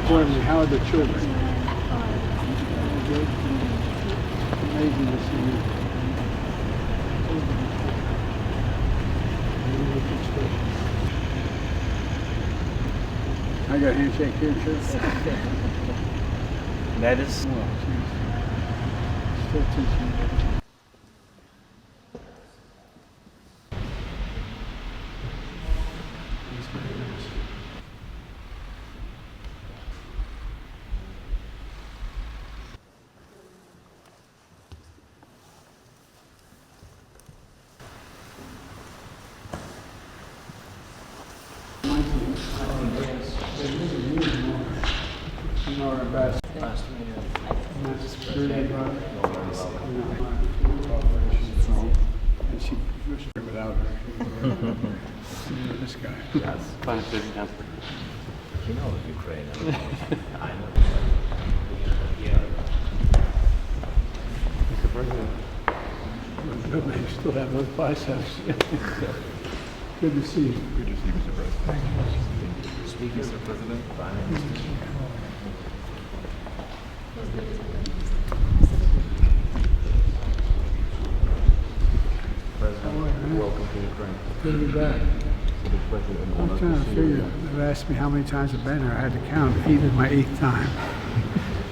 importantly, how are the children? Good. Amazing to see you. I got a handshake here too. That is. Oh, still teaching. Our ambassador. Nice to meet you. And she was without her. This guy. Yes. Panie Prezydencie. You know Ukraine. I know. Mr. President. Good, man. You still have those biceps. Good to see you. Good to see you, Mr. President. Thank you. Speak, Mr. President. Prime Minister. President, welcome to Ukraine. Good to be back. It's a pleasure and I'm honor trying to to see figure. you. They've asked me how many times I've been here. I had to count. 8 is my 8th time.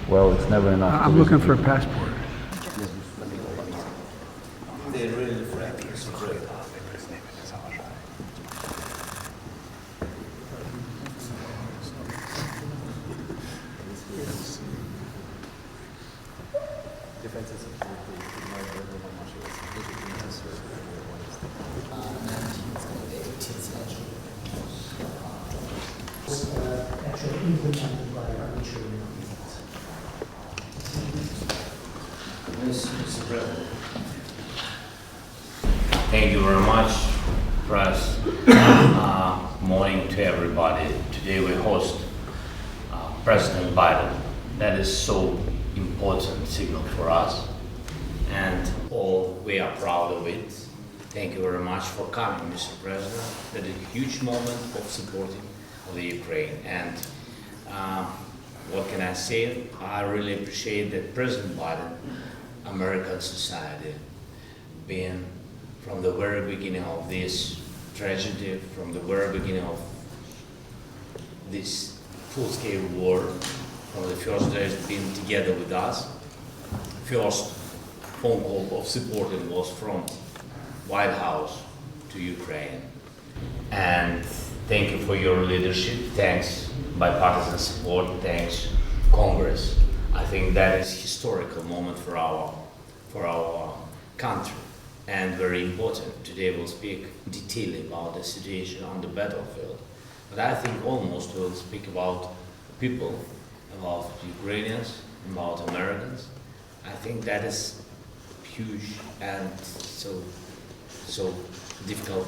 Well, it's never enough. to I'm visit looking for a you. passport. They're really friendly. It's great. Actually implemented by arbitrary means. Mr. President. Thank you very much, press. Morning to everybody. Today we host President Biden. That is so important signal for us, and all we are proud of it. Thank you very much for coming, Mr. President. That is a huge moment of supporting of the Ukraine. And what can I say? I really appreciate that President Biden, American society, being from the very beginning of this tragedy, from the very beginning of this full-scale war, from the first days being together with us. First phone call of supporting was from White House to Ukraine. And thank you for your leadership. Thanks bipartisan support. Thanks Congress. I think that is historical moment for our country and very important. Today we'll speak detail about the situation on the battlefield. But I think almost we'll speak about people, about Ukrainians, about Americans. I think that is huge and so difficult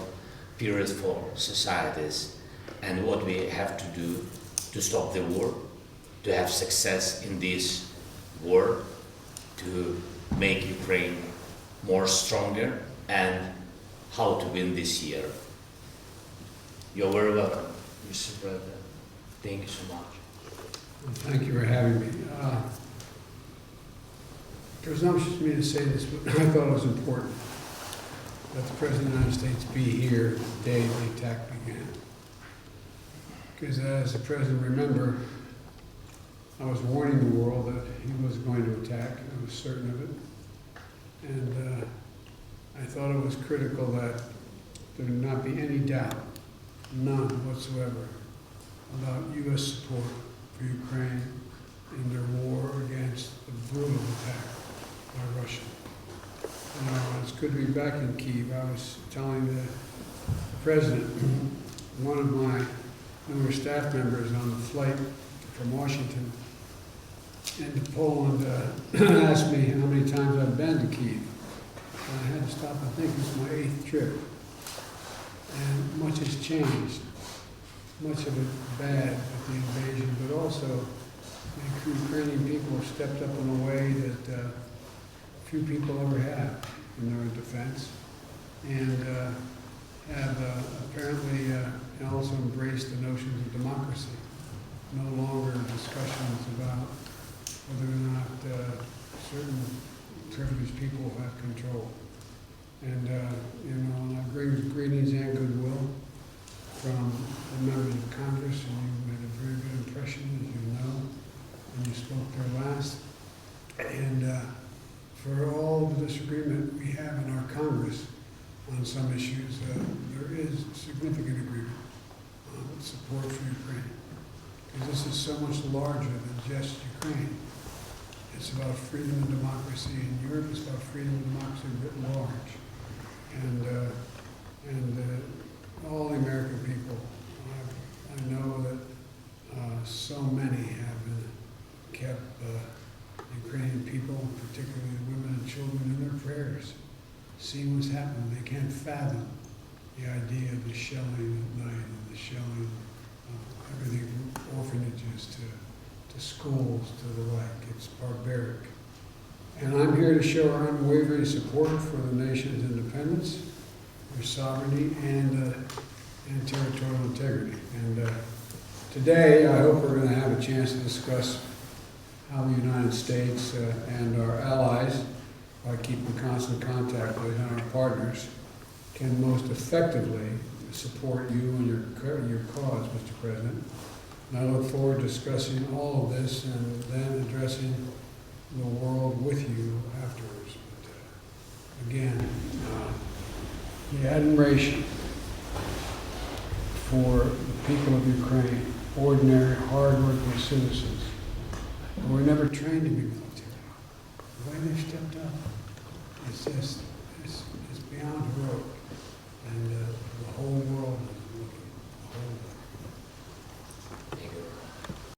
period for societies, and what we have to do to stop the war, to have success in this war, to make Ukraine more stronger, and how to win this year. You're very welcome, Mr. President. Thank you so much. Thank you for having me. Presumptuous of me to say this, but I thought it was important that the President of the United States be here the day the attack began. Because as the President remember, I was warning the world that he was going to attack. I was certain of it. And I thought it was critical that there not be any doubt, none whatsoever, about U.S. support for Ukraine in their war against the brutal attack by Russia. It's good to be back in Kyiv. I was telling the President, one of my newer staff members on the flight from Washington into Poland asked me how many times I've been to Kyiv. And I had to stop and think it's my 8th trip. And much has changed. Much of it bad with the invasion, but also the Ukrainian people have stepped up in a way that few people ever have in their defense, and have apparently also embraced the notions of democracy. no longer discussions about whether or not certain privileged people have control. And, and I bring greetings and goodwill from the members of Congress, and you made a very good impression, as you know, when you spoke there last. And for all the disagreement we have in our Congress on some issues, there is significant agreement on support for Ukraine. Because this is so much larger than just Ukraine. It's about freedom and democracy in Europe. It's about freedom and democracy writ large. And all the American people, I know that so many have kept Ukrainian people, particularly women and children, in their prayers, seeing what's happening. They can't fathom the idea of the shelling at night and the shelling of everything from orphanages to schools to the like. It's barbaric. And I'm here to show our unwavering support for the nation's independence, their sovereignty, and territorial integrity. And today, I hope we're going to have a chance to discuss how the United States and our allies, by keeping constant contact with and our partners, can most effectively support you and your cause, Mr. President. And I look forward to discussing all of this and then addressing the world with you afterwards. But again, the admiration for the people of Ukraine, ordinary, hard-working citizens who were never trained to be military. The way they've stepped up, it's beyond heroic.